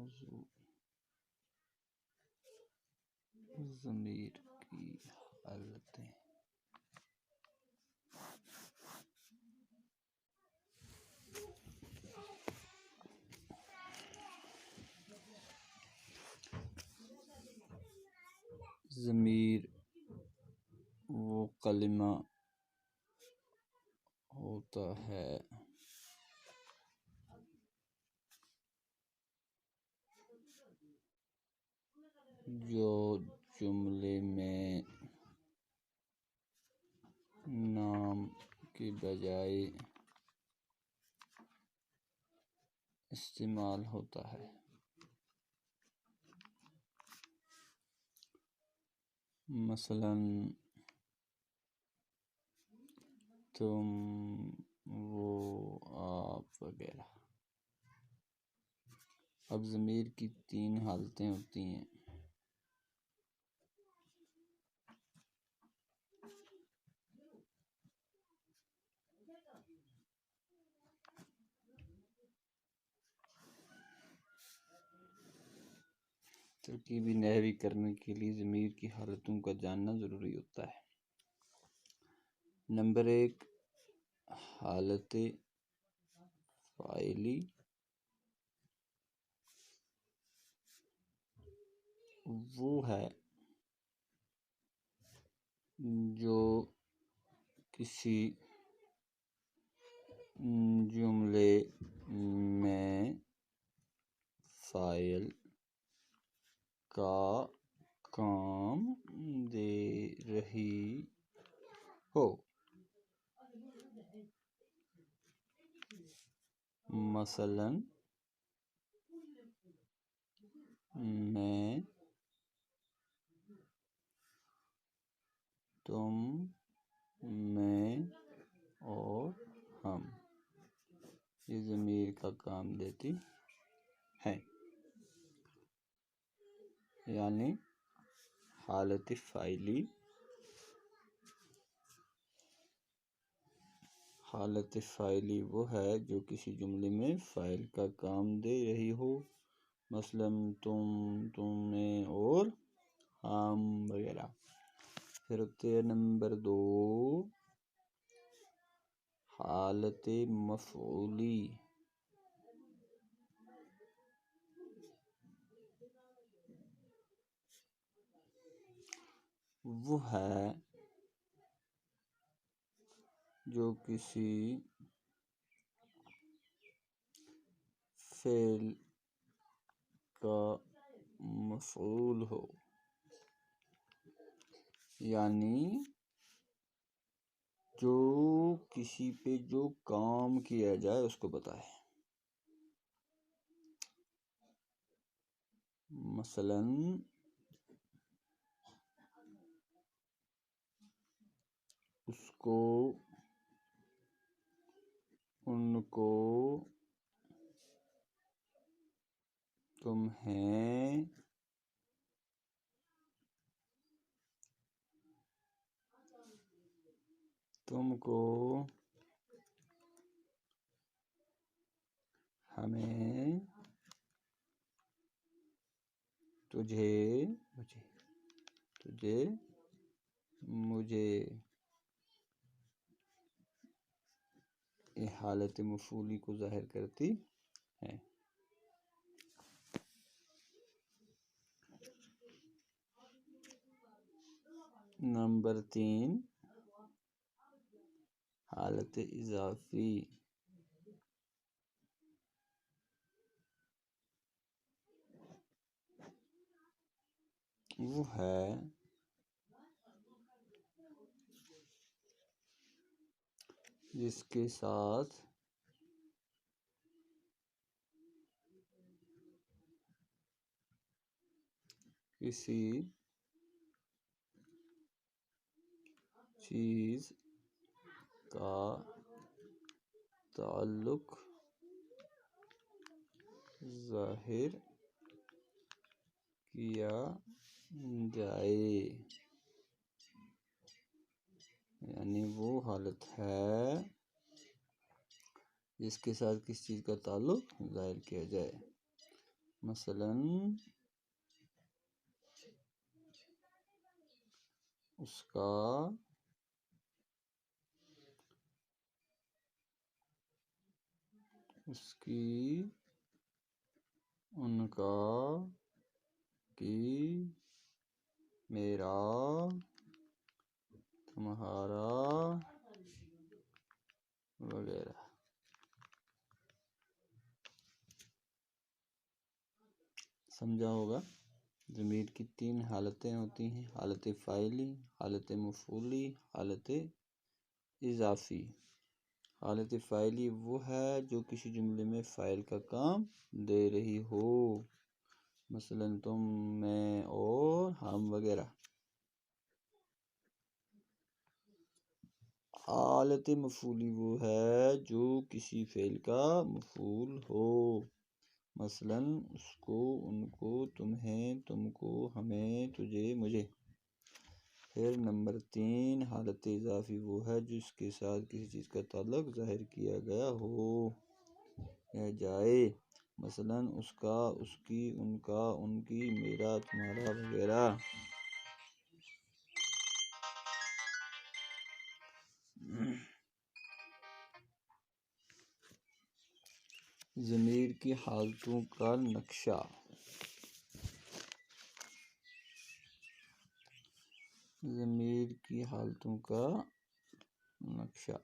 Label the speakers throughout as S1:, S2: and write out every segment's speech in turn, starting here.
S1: موضوع ضمیر کی حالتیں۔ ضمیر وہ کلمہ ہوتا ہے جو جملے میں نام کی بجائے استعمال ہوتا ہے۔ مثلاً تم، وہ، آپ وغیرہ۔ اب ضمیر کی 3 حالتیں ہوتی ہیں۔ ترکیبی نحوی کرنے کے لیے ضمیر کی حالتوں کا جاننا ضروری ہوتا ہے۔ نمبر 1، حالت فاعلی۔ وہ ہے جو کسی جملے میں فاعل کا کام دے رہی ہو۔ مثلاً میں، تم، میں اور ہم، یہ ضمیر کا کام دیتی ہے، یعنی حالت فاعلی۔ حالت فاعلی وہ ہے جو کسی جملے میں فاعل کا کام دے رہی ہو، مثلاً تم، تم نے اور ہم وغیرہ۔ پھر ہوتے ہیں نمبر 2، حالت مفعولی۔ وہ ہے جو کسی فعل کا مفعول ہو، یعنی جو کسی پہ جو کام کیا جائے اس کو بتائے۔ مثلاً اس کو، ان کو، تمہیں، تم کو، ہمیں، تجھے، تجھے، مجھے، یہ حالت مفعولی کو ظاہر کرتی ہے۔ نمبر 3، حالت اضافی۔ وہ ہے جس کے ساتھ کسی چیز کا تعلق ظاہر کیا جائے، یعنی وہ حالت ہے جس کے ساتھ کسی چیز کا تعلق ظاہر کیا جائے۔ مثلا اس کا، اس کی، ان کا، کی، میرا، تمہارا وغیرہ۔ سمجھا ہوگا۔ ضمیر کی 3 حالتیں ہوتی ہیں: حالت فاعلی، حالت مفعولی، حالت اضافی۔ حالت فاعلی وہ ہے جو کسی جملے میں فاعل کا کام دے رہی ہو، مثلا تم، میں اور ہم وغیرہ۔ حالت مفعولی وہ ہے جو کسی فعل کا مفعول ہو، مثلا اس کو، ان کو، تمہیں، تم کو، ہمیں، تجھے، مجھے۔ پھر نمبر 3 حالت اضافی وہ ہے جس کے ساتھ کسی چیز کا تعلق ظاہر کیا گیا ہو یا جائے، مثلا اس کا، اس کی، ان کا، ان کی، میرا، تمہارا وغیرہ۔ ضمیر کی حالتوں کا نقشہ۔ ضمیر کی حالتوں کا نقشہ۔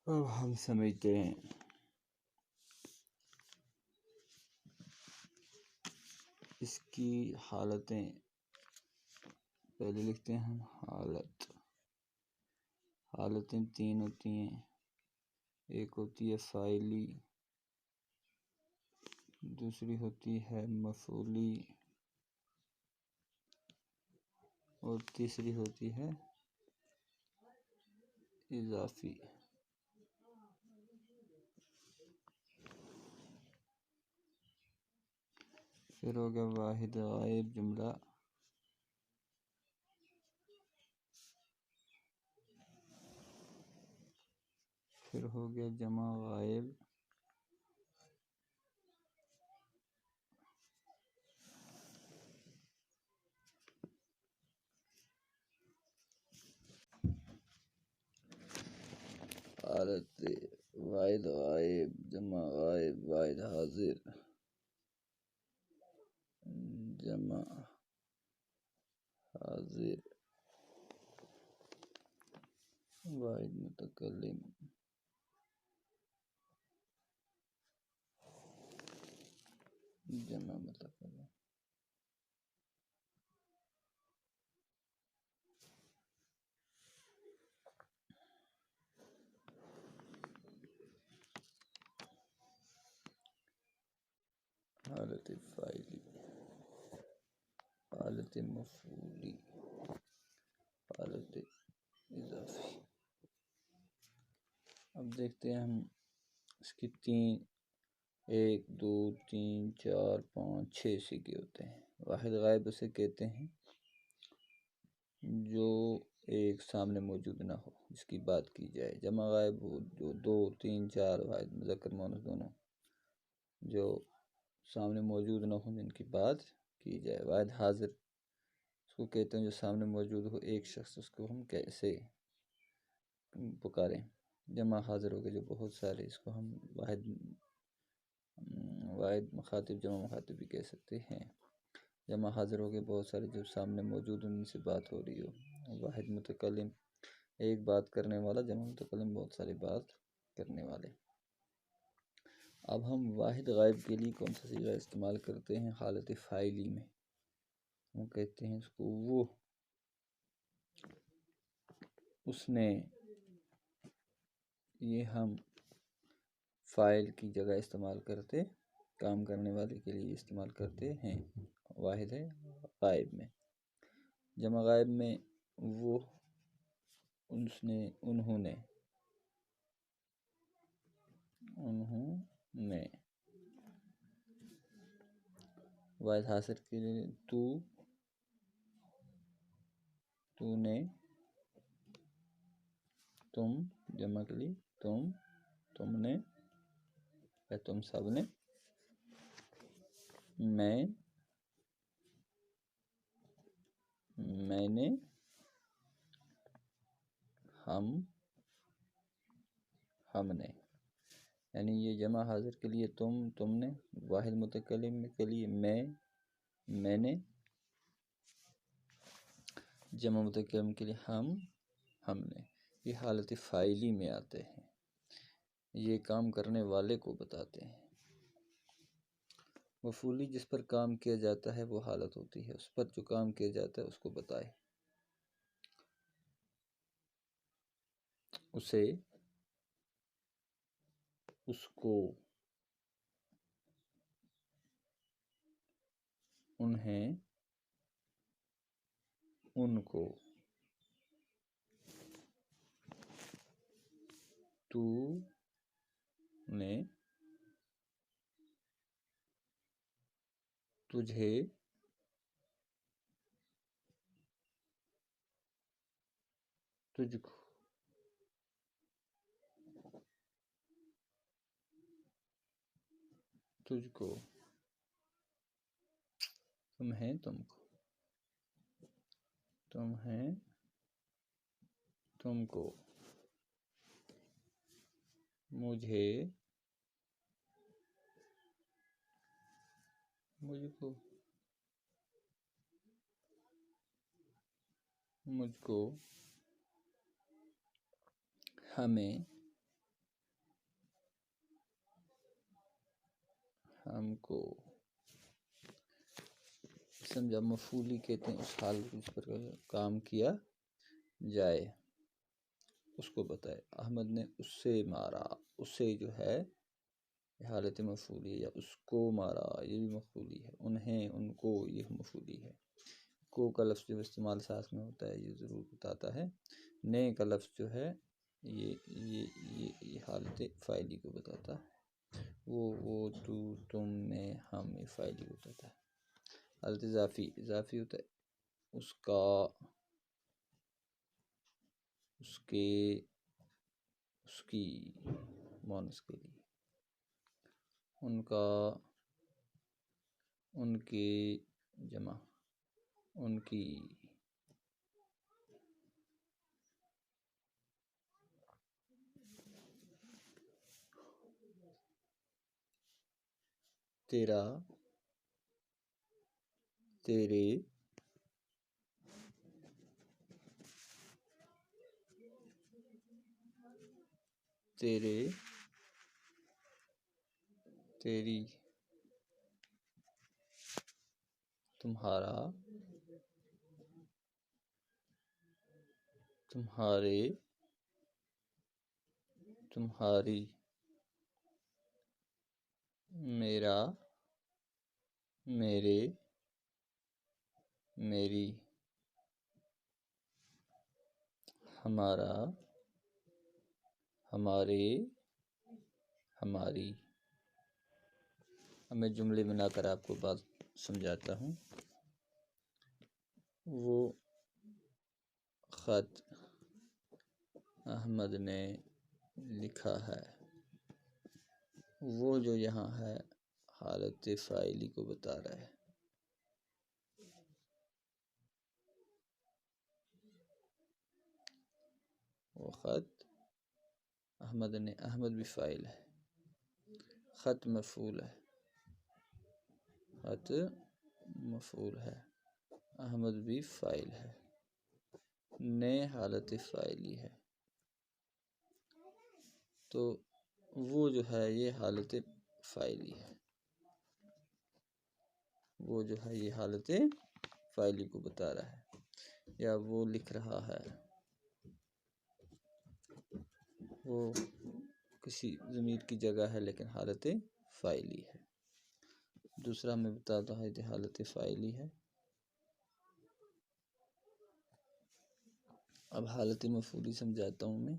S1: اب ہم سمجھتے ہیں۔ اس کی حالتیں پہلے لکھتے ہیں ہم۔ حالتیں 3 ہوتی ہیں، ایک ہوتی ہے فاعلی، دوسری ہوتی ہے مفعولی، اور تیسری ہوتی ہے اضافی۔ پھر ہوگا واحد غائب جملہ، پھر ہو گیا جمع غائب، حالت واحد غائب، جمع غائب، واحد حاضر، جمع حاضر، واحد متکلم، جمع متکلم۔ حالت فاعلی، حالت مفعولی، حالت اضافی۔ اب دیکھتے ہیں ہم اس کی 1 2 3 4 5 6 سیگے ہوتے ہیں۔ واحد غائب اسے کہتے ہیں جو ایک سامنے موجود نہ ہو، جس کی بات کی جائے۔ جمع غائب ہو جو 2 3 4 واحد مذکر مؤنث دونوں جو سامنے موجود نہ ہوں، جن کی بات کی جائے۔ واحد حاضر اس کو کہتے ہیں جو سامنے موجود ہو ایک شخص، اس کو ہم کیسے پکاریں۔ جمع حاضر ہو گئے جو بہت سارے، اس کو ہم واحد مخاطب، جمع مخاطب بھی کہہ سکتے ہیں۔ جمع حاضر ہو گئے بہت سارے جو سامنے موجود ان سے بات ہو رہی ہو۔ واحد متکلم ایک بات کرنے والا، جمع متکلم بہت ساری بات کرنے والے۔ اب ہم واحد غائب کے لیے کون سا صیغہ استعمال کرتے ہیں؟ حالت فاعلی میں ہم کہتے ہیں اس کو وہ، اس نے، یہ ہم فاعل کی جگہ استعمال کرتے، کام کرنے والے کے لیے استعمال کرتے ہیں واحد غائب میں۔ جمع غائب میں وہ، اس نے، انہوں نے، میں، واحد حاصل کے لیے تو نے، تم جمع کے لیے تم نے یا تم سب نے، میں نے، ہم نے، یعنی یہ جمع حاضر کے لیے تم نے، واحد متکلم کے لیے میں نے، جمع متکلم کے لیے ہم نے، یہ حالت فاعلی میں آتے ہیں، یہ کام کرنے والے کو بتاتے ہیں۔ مفعولی جس پر کام کیا جاتا ہے وہ حالت ہوتی ہے، اس پر جو کام کیا جاتا ہے اس کو بتائے، اسے، اس کو، انہیں، ان کو، تو نے، تجھے، تجھ کو، تمہیں، تم کو، تمہیں، تم کو، مجھے، مجھ کو، مجھ کو، ہمیں، ہم کو، سمجھا؟ مفعولی کہتے ہیں اس حال جس پر کام کیا جائے، اس کو بتائے۔ احمد نے اس سے مارا، اس سے جو ہے یہ حالت مفعولی، یا اس کو مارا یہ بھی مفعولی ہے، انہیں، ان کو یہ مفعولی ہے۔ کو کا لفظ جو استعمال ساس میں ہوتا ہے یہ ضرور بتاتا ہے۔ نے کا لفظ جو ہے یہ حالت فاعلی کو بتاتا ہے، وہ تو، تم، میں، ہم، یہ فاعلی کو بتاتا ہے۔ حالت اضافی ہوتا ہے اس کا، اس کے، اس کی، مونس کے لیے، ان کا، ان کے، جمع، ان کی، تیرا، تیرے، تیرے، تیری، تمہارا، تمہارے، تمہاری، میرا، میرے، میری، ہمارا، ہمارے، ہماری۔ اب میں جملے بنا کر آپ کو بات سمجھاتا ہوں۔ وہ خط احمد نے لکھا ہے، وہ جو یہاں ہے حالت فاعلی کو بتا رہا ہے۔ وہ خط احمد نے، احمد بھی فاعل ہے، خط مفعول ہے، خط مفعول ہے، احمد بھی فاعل ہے، نے حالت فاعلی ہے، تو وہ جو ہے یہ حالت فاعلی ہے، وہ جو ہے یہ حالت فاعلی کو بتا رہا ہے، یا وہ لکھ رہا ہے، وہ کسی ضمیر کی جگہ ہے لیکن حالت فاعلی ہے۔ دوسرا میں بتاتا ہوں یہ حالت فاعلی ہے۔ اب حالت مفعولی سمجھاتا ہوں میں۔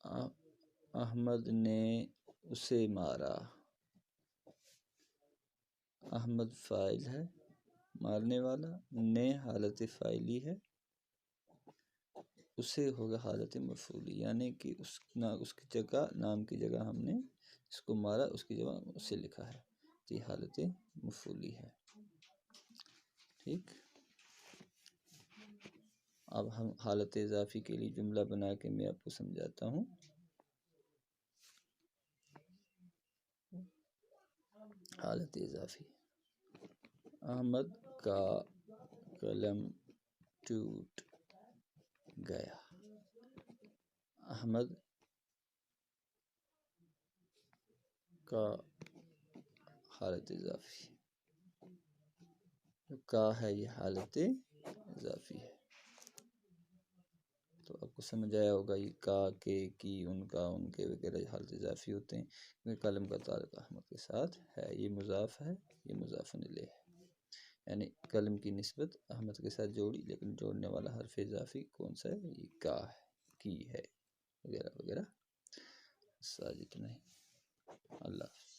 S1: احمد نے اسے مارا۔ احمد فاعل ہے، مارنے والا، نے حالت فاعلی ہے، اسے ہوگا حالت مفعولی، یعنی کہ اس کی جگہ، نام کی جگہ ہم نے اس کو مارا، اس کی جگہ اسے لکھا ہے، تو یہ حالت مفعولی ہے۔ ٹھیک، اب ہم حالت اضافی کے لیے جملہ بنا کے میں آپ کو سمجھاتا ہوں۔ حالت اضافی، احمد کا قلم ٹوٹ گیا۔ احمد کا حالت اضافی، کا ہے یہ حالت اضافی ہے، تو آپ کو سمجھ آیا ہوگا یہ کا، کے، کی، ان کا، ان کے وغیرہ حالت اضافی ہوتے ہیں، کیونکہ قلم کا تعلق احمد کے ساتھ ہے، یہ مضاف ہے، یہ مضاف الیہ ہے، یعنی قلم کی نسبت احمد کے ساتھ جوڑی، لیکن جوڑنے والا حرف اضافی کون سا ہے؟ یہ کا ہے، کی ہے، وغیرہ وغیرہ۔ ساجد نہیں، اللہ حافظ۔